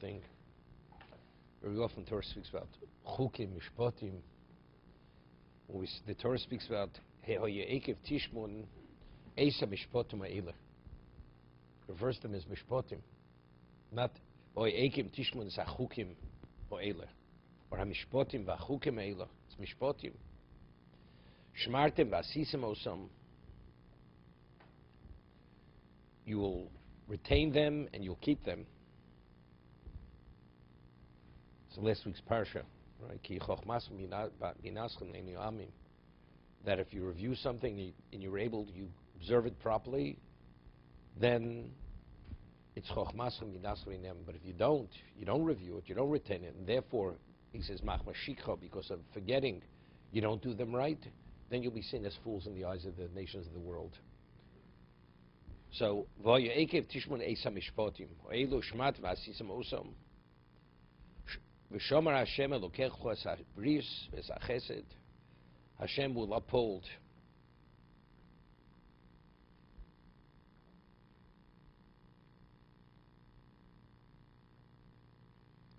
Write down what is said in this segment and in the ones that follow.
thing. Very often the Torah speaks about chukim, mishpatim. The Torah speaks about Eikev tishmun, esa mishpatim ha'eler. Refers to them as mishpatim, not Eikev tishmun is chukim ha'eler, or hamishpatim v'chukim ha'eler. It's mishpatim. Shmartem v'asisim osam. You will retain them and you'll keep them. So last week's parsha, right? That if you review something and you're able to observe it properly, then it's chochmas minasrim. But if you don't review it, you don't retain it, and therefore he says machma shikha, because of forgetting, you don't do them right, then you'll be seen as fools in the eyes of the nations of the world. So Eikev tishmun esa mishpatim elu shmat v'asisim osam. V'shomer Hashem elokecho es habris v'es hachesed. Hashem will uphold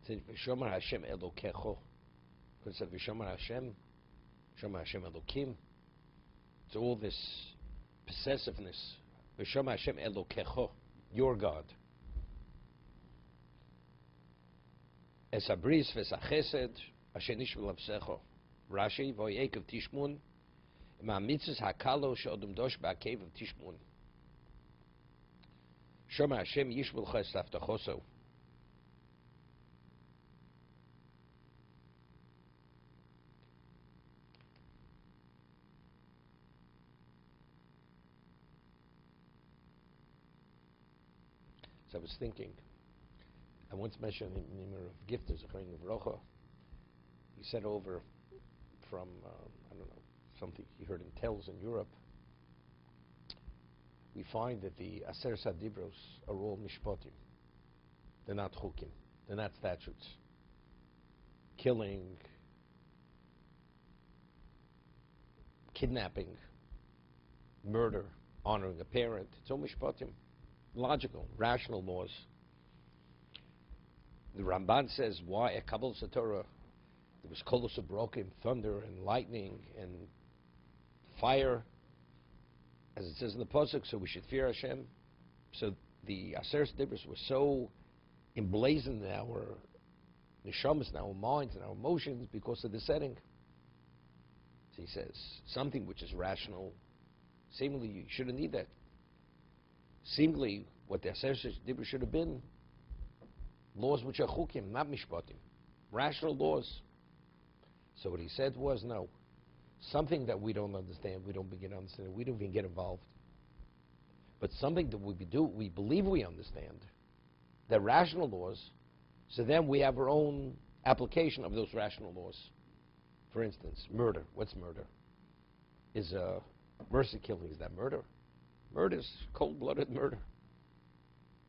it says V'shomer Hashem elokecho, because it said V'shomer Hashem, Shomer Hashem elokim. It's all this possessiveness. V'shomer Hashem elokecho, your God. Es habris v'es hachesed asher nishbel avsecho. Rashi Eikev tishmun ma mitzvos hakalo she'odom dosh ba'Eikev tishmun. Shomer Hashem yishbel ches avtachoso. So I was thinking, I once mentioned in the name of gift as a kind of rocha. He said over from, I don't know, something he heard in Tells in Europe. We find that the Aser Sadibros are all mishpatim. They're not chukim. They're not statutes. Killing, kidnapping, murder, honoring a parent. It's all mishpatim. Logical, rational laws. The Ramban says why a Kabbalah Torah there was kolos broken, thunder and lightning and fire, as it says in the pasuk. So we should fear Hashem. So the Aseres Dibros were so emblazoned in our neshamas, in our minds, and our emotions because of the setting. So he says something which is rational. Seemingly you shouldn't need that. Seemingly, what the Aseres Dibros should have been laws which are chukim, not mishpatim, rational laws. So what he said was, no, something that we don't understand, we don't begin to understand, we don't even get involved. But something that we believe we understand, they're rational laws, so then we have our own application of those rational laws. For instance, murder. What's murder? Is mercy killing, is that murder? Murder is cold-blooded murder,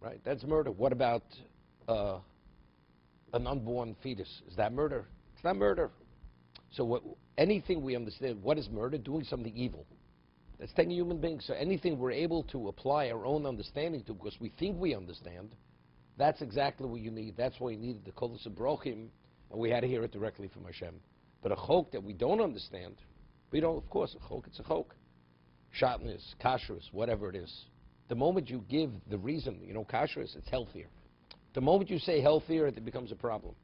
right? That's murder. What about an unborn fetus? Is that murder? It's not murder. So anything we understand, what is murder? Doing something evil. That's taking human beings. So anything we're able to apply our own understanding to because we think we understand, that's exactly what you need. That's why you needed the kolos brochim, and we had to hear it directly from Hashem. But a chok that we don't understand, we don't, of course, a chok, it's a chok. Shatnez, kashrus, whatever it is. The moment you give the reason, kashrus, it's healthier. The moment you say healthier, it becomes a problem.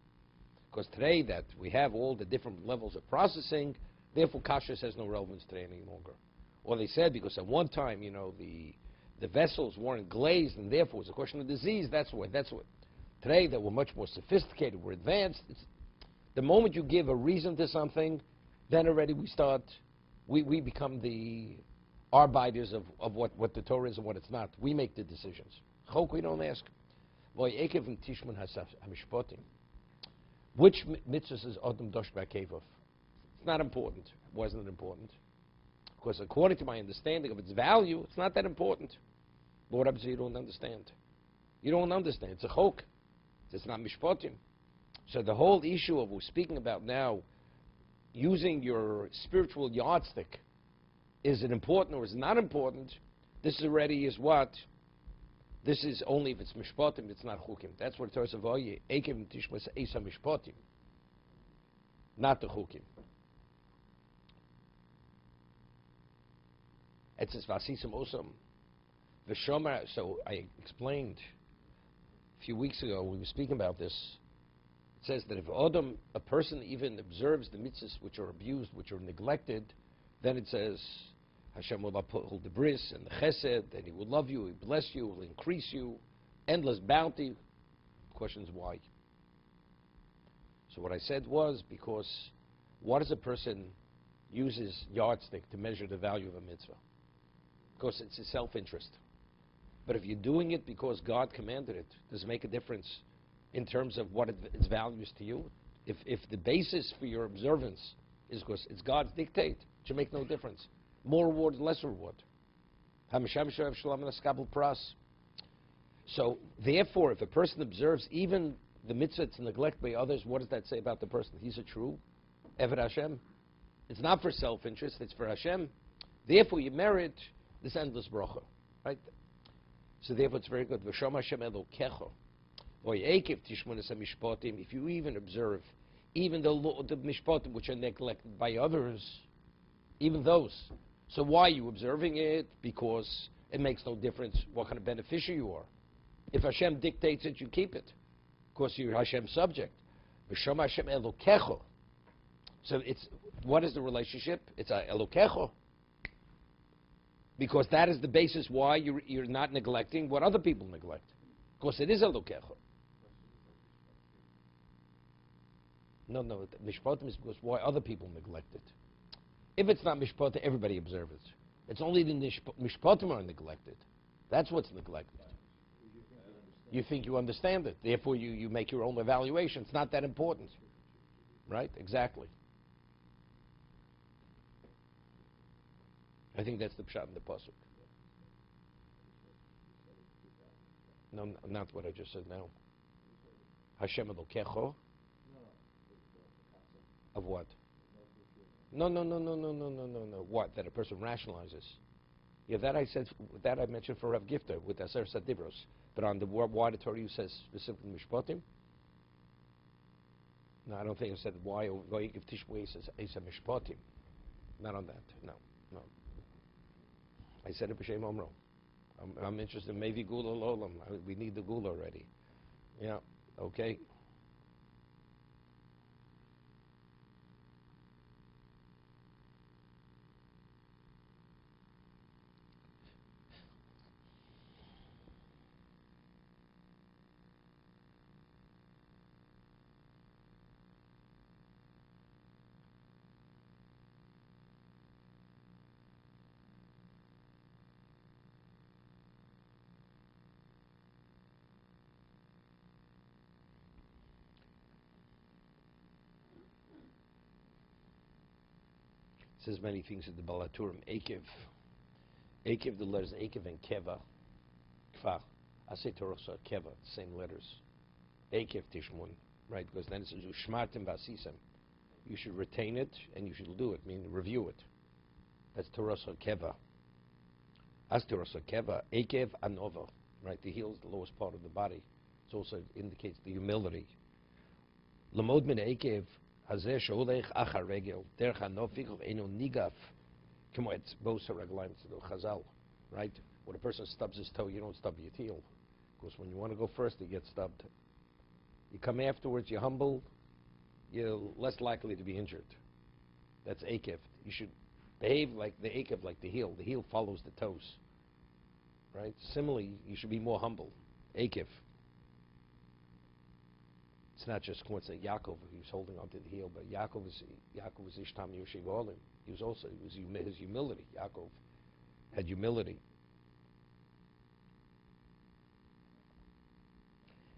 Because today that we have all the different levels of processing, therefore kashrus has no relevance today any longer. Or they said because at one time, the vessels weren't glazed and therefore it's a question of disease, that's what. Today that we're much more sophisticated, we're advanced. The moment you give a reason to something, then already we become the arbiters of what the Torah is and what it's not. We make the decisions. Chok, we don't ask. Which mitzvahs is Adam Dosh Ba'Eikev? It's not important. Wasn't it important? Because according to my understanding of its value, it's not that important. Lord Abba, you don't understand. You don't understand. It's a chok. It's not mishpatim. So the whole issue of we're speaking about now, using your spiritual yardstick, is it important or is it not important? This already is what? This is only if it's mishpatim, it's not chukim. That's what Torah says, Eikev tishmas esa mishpatim, not the chukim. It says vasisim osam. V'shomer, so I explained a few weeks ago, we were speaking about this. It says that if a person even observes the mitzvahs which are abused, which are neglected, then it says Hashem will uphold the bris and the chesed, and He will love you, He will bless you, He will increase you, endless bounty. The question is why? So what I said was because what does a person use his yardstick to measure the value of a mitzvah? Because it's his self-interest. But if you're doing it because God commanded it, does it make a difference in terms of what its value is to you? If the basis for your observance is because it's God's dictate, it should make no difference. More reward, less reward. So, therefore, if a person observes even the mitzvah to neglect by others, what does that say about the person? He's a true Eved Hashem. It's not for self-interest, it's for Hashem. Therefore, you merit this endless bracha. Right? So therefore, it's very good. V'shom Hashem Elokecho. Eikev tishmonas hamishpatim. If you even observe, even the mishpatim which are neglected by others, even those. So why are you observing it? Because it makes no difference what kind of beneficiary you are. If Hashem dictates it, you keep it. Of course, you're Hashem's subject. V'shom Hashem Elokecho. So what is the relationship? It's a Elokecho. Because that is the basis why you're not neglecting what other people neglect. Because it is Elokecho. No, mishpatim is because why other people neglect it. If it's not mishpatim, everybody observes it. It's only the mishpatim are neglected. That's what's neglected. You think you understand it. Therefore, you make your own evaluation. It's not that important. Right? Exactly. I think that's the pshat in the pasuk. No, not what I just said now. Hashem Elokecho. Of what? No. What? That a person rationalizes. Yeah, that I mentioned for Rav Gifter with Aser Sadibros. But on the why the Torah says specifically Mishpatim? No, I don't think it said why Eikev Tishmei says Esa Mishpatim. Not on that. No. I said it b'shem Omro. I'm interested in maybe Gula Lolam. We need the Gula already. Yeah. Okay. Says many things in the Balaturim. Eikev, the letters Eikev and Keva, Kfa, Asay Torah Keva, same letters. Eikev Tishmun, right? Because then it says Ushmartim Vasisem. You should retain it and you should do it, meaning review it. That's Torah Keva. As Torah Keva, Eikev Anova, right? The heel is the lowest part of the body. It also indicates the humility. Lamod min Eikev. Right? When a person stubs his toe, you don't stub your heel. Because when you want to go first, you get stubbed. You come afterwards, you're humble, you're less likely to be injured. That's Eikev. You should behave like the Eikev, like the heel. The heel follows the toes. Right? Similarly, you should be more humble. Eikev. It's not just coincidence. Yaakov, he was holding on to the heel, but Yaakov was Ishtam Yoshiv Olim. His humility. Yaakov had humility.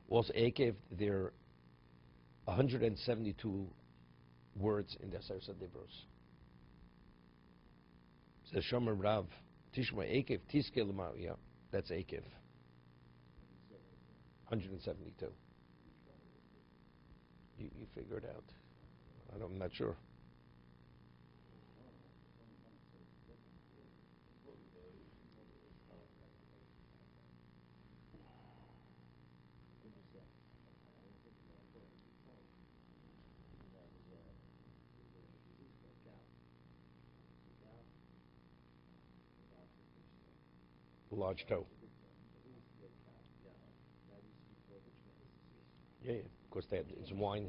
Also, Eikev, there are 172 words in the Aser Dibros. Says Shomer Rav, Tishma Eikev, Tiske Lama. Yeah, that's Eikev. 172. You figure it out. I'm not sure. large toe. Yeah, yeah. Of course, it's wine,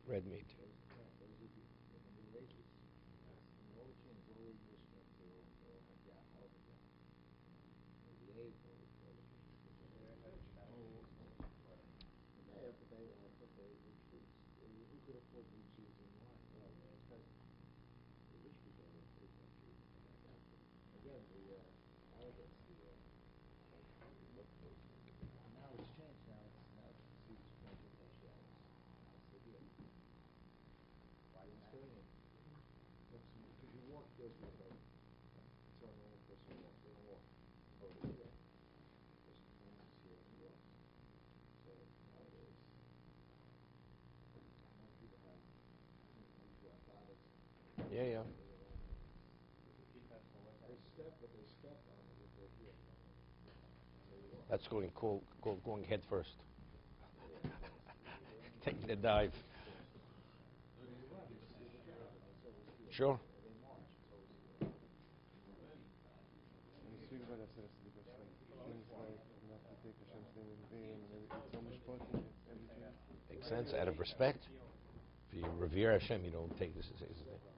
red meat. Yeah, yeah. That's going head first. Taking a dive. Sure. Makes sense. Out of respect, if you revere Hashem, you don't take this as